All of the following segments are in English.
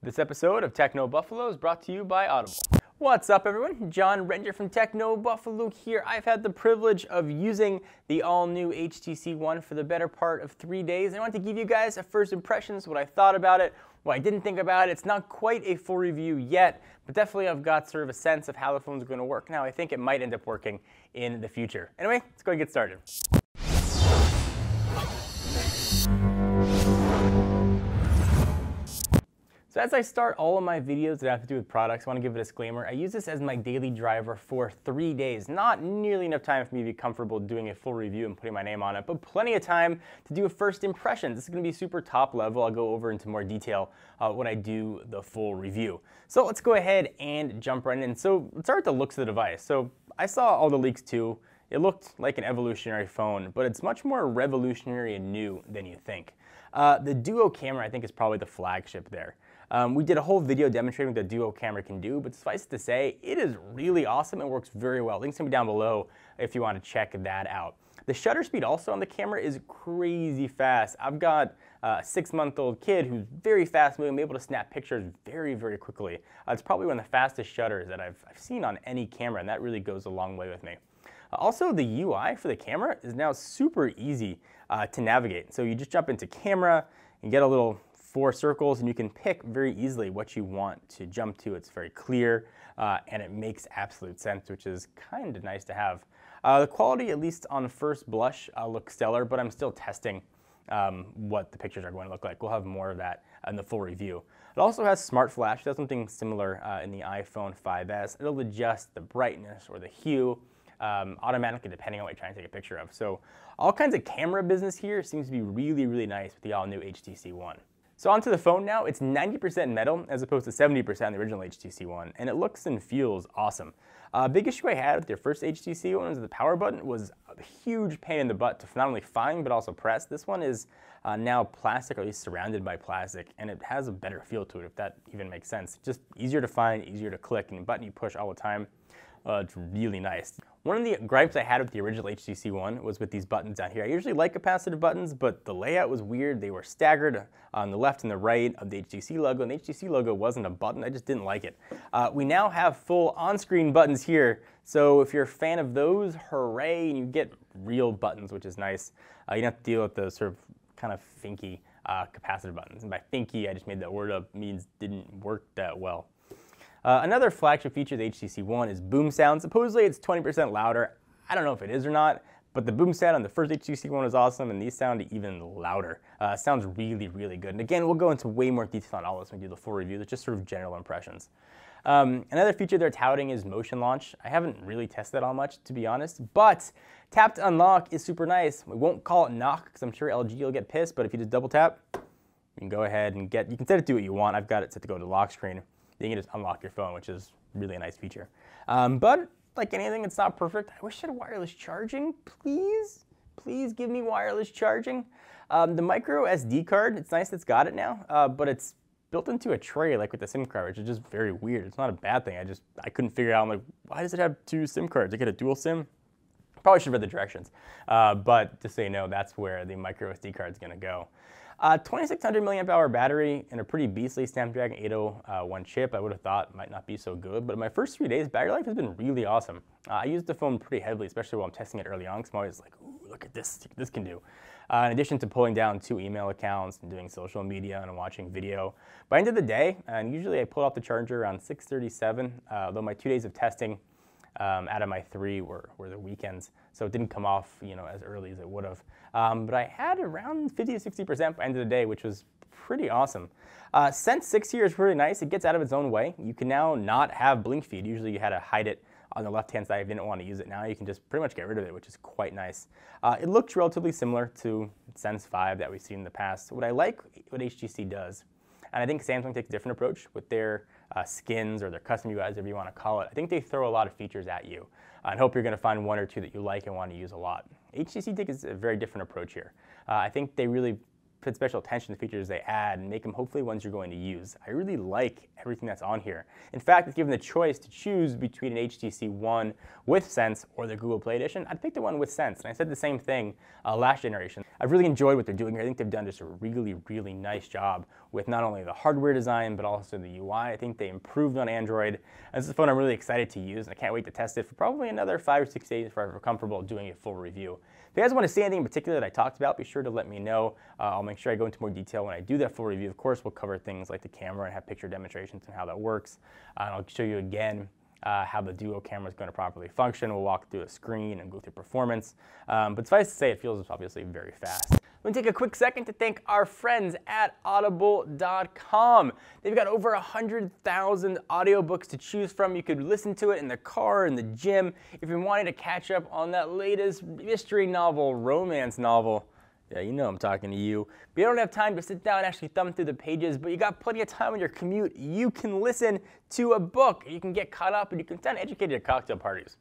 This episode of Techno Buffalo is brought to you by Audible. What's up, everyone? John Render from Techno Buffalo here. I've had the privilege of using the all-new HTC One for the better part of 3 days. I want to give you guys a first impressions, what I thought about it, what I didn't think about it. It's not quite a full review yet, but definitely I've got sort of a sense of how the phone's going to work now. I think it might end up working in the future. Anyway, let's go and get started. So as I start all of my videos that have to do with products, I want to give a disclaimer. I use this as my daily driver for 3 days. Not nearly enough time for me to be comfortable doing a full review and putting my name on it, but plenty of time to do a first impression. This is going to be super top level. I'll go over into more detail when I do the full review. So let's go ahead and jump right in. So let's start with the looks of the device. So I saw all the leaks too. It looked like an evolutionary phone, but it's much more revolutionary and new than you think. The Duo camera, I think, is probably the flagship there. We did a whole video demonstrating what the Duo camera can do, but suffice it to say, it is really awesome and works very well. Link's gonna be down below if you want to check that out. The shutter speed also on the camera is crazy fast. I've got a 6-month-old kid who's very fast moving, able to snap pictures very, very quickly. It's probably one of the fastest shutters that I've seen on any camera, and that really goes a long way with me. Also, the UI for the camera is now super easy to navigate. So you just jump into camera and get a little 4 circles, and you can pick very easily what you want to jump to. It's very clear, and it makes absolute sense, which is kind of nice to have. The quality, at least on first blush, looks stellar, but I'm still testing what the pictures are going to look like. We'll have more of that in the full review. It also has Smart Flash. It does something similar in the iPhone 5S. It'll adjust the brightness or the hue automatically depending on what you're trying to take a picture of. So all kinds of camera business here seems to be really, really nice with the all-new HTC One. So onto the phone now. It's 90% metal as opposed to 70% in the original HTC One, and it looks and feels awesome. Big issue I had with their first HTC One was the power button was a huge pain in the butt to not only find but also press. This one is now plastic, or at least surrounded by plastic, and it has a better feel to it, if that even makes sense. Just easier to find, easier to click, and a button you push all the time. It's really nice. One of the gripes I had with the original HTC One was with these buttons down here. I usually like capacitive buttons, but the layout was weird. They were staggered on the left and the right of the HTC logo, and the HTC logo wasn't a button. I just didn't like it. We now have full on-screen buttons here, so if you're a fan of those, hooray, and you get real buttons, which is nice. You don't have to deal with the sort of kind of finky capacitive buttons. And by finky, I just made that word up, means didn't work that well. Another flagship feature of the HTC One is boom sound. Supposedly it's 20% louder. I don't know if it is or not, but the boom sound on the first HTC One was awesome, and these sound even louder. Sounds really, really good. And again, we'll go into way more detail on all this when we do the full review. It's just sort of general impressions. Another feature they're touting is motion launch. I haven't really tested that all much, to be honest, but tap to unlock is super nice. We won't call it knock because I'm sure LG will get pissed, but if you just double tap, you can go ahead and you can set it to do what you want. I've got it set to go to lock screen. You can just unlock your phone, which is really a nice feature. But like anything, it's not perfect. I wish it had wireless charging, please. Please give me wireless charging. The micro SD card, it's nice it's got it now, but it's built into a tray like with the SIM card, which is just very weird. It's not a bad thing. I couldn't figure out, I'm like, why does it have 2 SIM cards? I get a dual SIM? Probably should have read the directions. But just so you know, that's where the micro SD card is going to go. 2600 milliamp hour battery and a pretty beastly Snapdragon 801 chip. I would have thought might not be so good, but in my first 3 days, battery life has been really awesome. I used the phone pretty heavily, especially while I'm testing it early on, because I'm always like, ooh, look at this, this can do. In addition to pulling down 2 email accounts and doing social media and watching video. By the end of the day, and usually I pulled off the charger around 6:37, although my 2 days of testing out of my 3 were the weekends, so it didn't come off, as early as it would have. But I had around 50 to 60% by the end of the day, which was pretty awesome. Sense 6 here is really nice. It gets out of its own way. You can now not have blink feed. Usually you had to hide it on the left-hand side if you didn't want to use it. Now you can just pretty much get rid of it, which is quite nice. It looks relatively similar to Sense 5 that we've seen in the past. What I like what HTC does, and I think Samsung takes a different approach with their skins or their custom UIs, whatever you want to call it. I think they throw a lot of features at you and hope you're going to find 1 or 2 that you like and want to use a lot. HTC takes a very different approach here. I think they really put special attention to the features they add and make them hopefully ones you're going to use. I really like everything that's on here. In fact, if given the choice to choose between an HTC One with Sense or the Google Play Edition, I'd pick the one with Sense. And I said the same thing last generation. I've really enjoyed what they're doing here. I think they've done just a really, really nice job with not only the hardware design, but also the UI. I think they improved on Android. And this is a phone I'm really excited to use, and I can't wait to test it for probably another 5 or 6 days before I'm comfortable doing a full review. If you guys want to see anything in particular that I talked about, be sure to let me know. I'll make sure I go into more detail when I do that full review. Of course, we'll cover things like the camera and have picture demonstrations and how that works. And I'll show you again how the duo camera is going to properly function. We'll walk through a screen and go through performance. But suffice to say, it feels obviously very fast. Let me take a quick second to thank our friends at Audible.com. They've got over 100,000 audiobooks to choose from. You could listen to it in the car, in the gym. If you're wanting to catch up on that latest mystery novel, romance novel, yeah, you know I'm talking to you. But you don't have time to sit down and actually thumb through the pages, but you got plenty of time on your commute. You can listen to a book. You can get caught up, and you can sound educated at cocktail parties,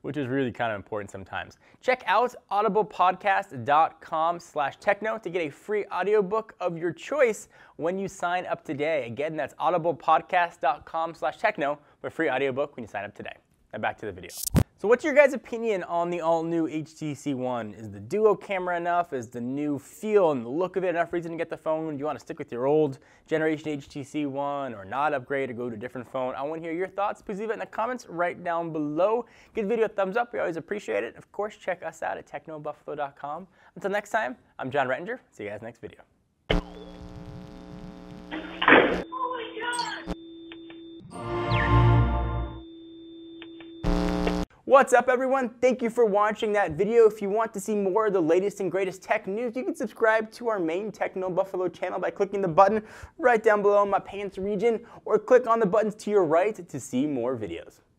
which is really kind of important sometimes. Check out audiblepodcast.com/techno to get a free audiobook of your choice when you sign up today. Again, that's audiblepodcast.com/techno for a free audiobook when you sign up today. Now back to the video. So what's your guys' opinion on the all-new HTC One? Is the duo camera enough? Is the new feel and the look of it enough reason to get the phone? Do you want to stick with your old generation HTC One or not upgrade or go to a different phone? I want to hear your thoughts. Please leave it in the comments right down below. Give the video a thumbs up. We always appreciate it. Of course, check us out at technobuffalo.com. Until next time, I'm John Rettinger. See you guys next video. What's up, everyone? Thank you for watching that video. If you want to see more of the latest and greatest tech news, you can subscribe to our main Techno Buffalo channel by clicking the button right down below in my pants region, or click on the buttons to your right to see more videos.